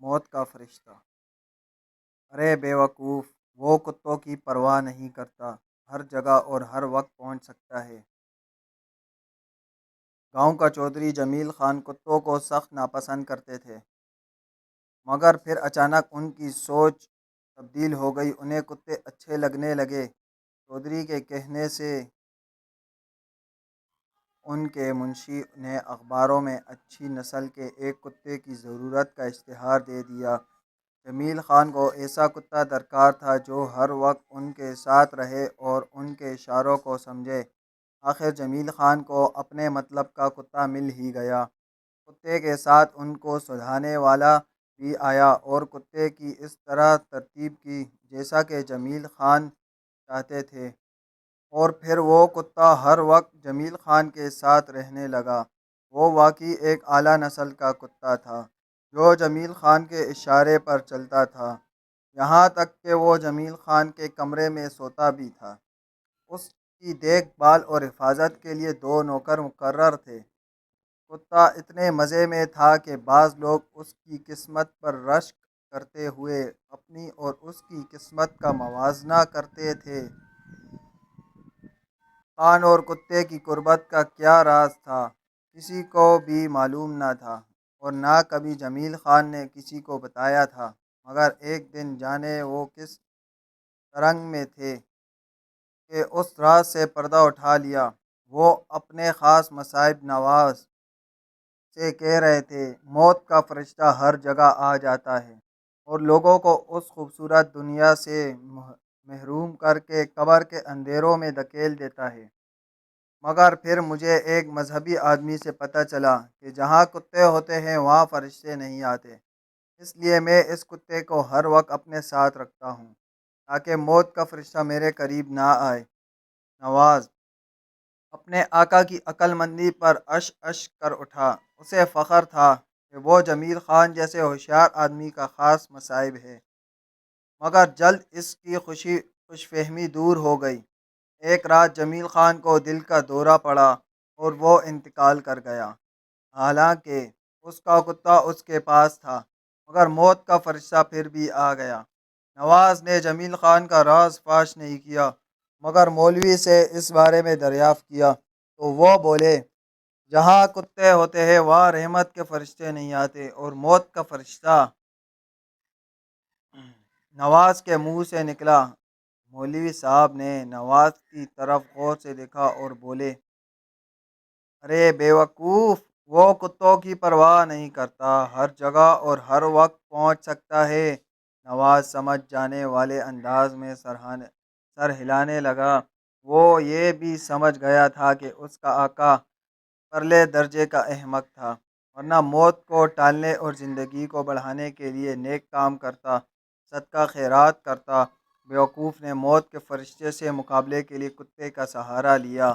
موت کا فرشتہ۔ ارے بیوقوف، وہ کتوں کی پرواہ نہیں کرتا، ہر جگہ اور ہر وقت پہنچ سکتا ہے۔ گاؤں کا چودھری جمیل خان کتوں کو سخت ناپسند کرتے تھے، مگر پھر اچانک ان کی سوچ تبدیل ہو گئی، انہیں کتے اچھے لگنے لگے۔ چودھری کے کہنے سے ان کے منشی نے اخباروں میں اچھی نسل کے ایک کتے کی ضرورت کا اشتہار دے دیا۔ جمیل خان کو ایسا کتا درکار تھا جو ہر وقت ان کے ساتھ رہے اور ان کے اشاروں کو سمجھے۔ آخر جمیل خان کو اپنے مطلب کا کتا مل ہی گیا۔ کتے کے ساتھ ان کو سدھانے والا بھی آیا اور کتے کی اس طرح ترتیب کی جیسا کہ جمیل خان چاہتے تھے، اور پھر وہ کتا ہر وقت جمیل خان کے ساتھ رہنے لگا۔ وہ واقعی ایک اعلیٰ نسل کا کتا تھا جو جمیل خان کے اشارے پر چلتا تھا، یہاں تک کہ وہ جمیل خان کے کمرے میں سوتا بھی تھا۔ اس کی دیکھ بھال اور حفاظت کے لیے 2 نوکر مقرر تھے۔ کتا اتنے مزے میں تھا کہ بعض لوگ اس کی قسمت پر رشک کرتے ہوئے اپنی اور اس کی قسمت کا موازنہ کرتے تھے۔ خان اور کتے کی قربت کا کیا راز تھا، کسی کو بھی معلوم نہ تھا، اور نہ کبھی جمیل خان نے کسی کو بتایا تھا۔ مگر ایک دن جانے وہ کس ترنگ میں تھے کہ اس راز سے پردہ اٹھا لیا۔ وہ اپنے خاص مصاحب نواز سے کہہ رہے تھے، موت کا فرشتہ ہر جگہ آ جاتا ہے اور لوگوں کو اس خوبصورت دنیا سے محروم کر کے قبر کے اندھیروں میں دھکیل دیتا ہے۔ مگر پھر مجھے ایک مذہبی آدمی سے پتہ چلا کہ جہاں کتے ہوتے ہیں وہاں فرشتے نہیں آتے، اس لیے میں اس کتے کو ہر وقت اپنے ساتھ رکھتا ہوں تاکہ موت کا فرشتہ میرے قریب نہ آئے۔ نواز اپنے آقا کی عقل مندی پر عش عش کر اٹھا۔ اسے فخر تھا کہ وہ جمیل خان جیسے ہوشیار آدمی کا خاص مصاحب ہے، مگر جلد اس کی خوش فہمی دور ہو گئی۔ ایک رات جمیل خان کو دل کا دورہ پڑا اور وہ انتقال کر گیا، حالانکہ اس کا کتا اس کے پاس تھا، مگر موت کا فرشتہ پھر بھی آ گیا۔ نواز نے جمیل خان کا راز فاش نہیں کیا، مگر مولوی سے اس بارے میں دریافت کیا تو وہ بولے، جہاں کتے ہوتے ہیں وہاں رحمت کے فرشتے نہیں آتے اور موت کا فرشتہ نواز کے منہ سے نکلا۔ مولوی صاحب نے نواز کی طرف غور سے دیکھا اور بولے، ارے بیوقوف، وہ کتوں کی پرواہ نہیں کرتا، ہر جگہ اور ہر وقت پہنچ سکتا ہے۔ نواز سمجھ جانے والے انداز میں سر ہلانے لگا۔ وہ یہ بھی سمجھ گیا تھا کہ اس کا آقا پرلے درجے کا احمق تھا، ورنہ موت کو ٹالنے اور زندگی کو بڑھانے کے لیے نیک کام کرتا، صدقہ خیرات کرتا۔ بیوقوف نے موت کے فرشتے سے مقابلے کے لیے کتے کا سہارا لیا۔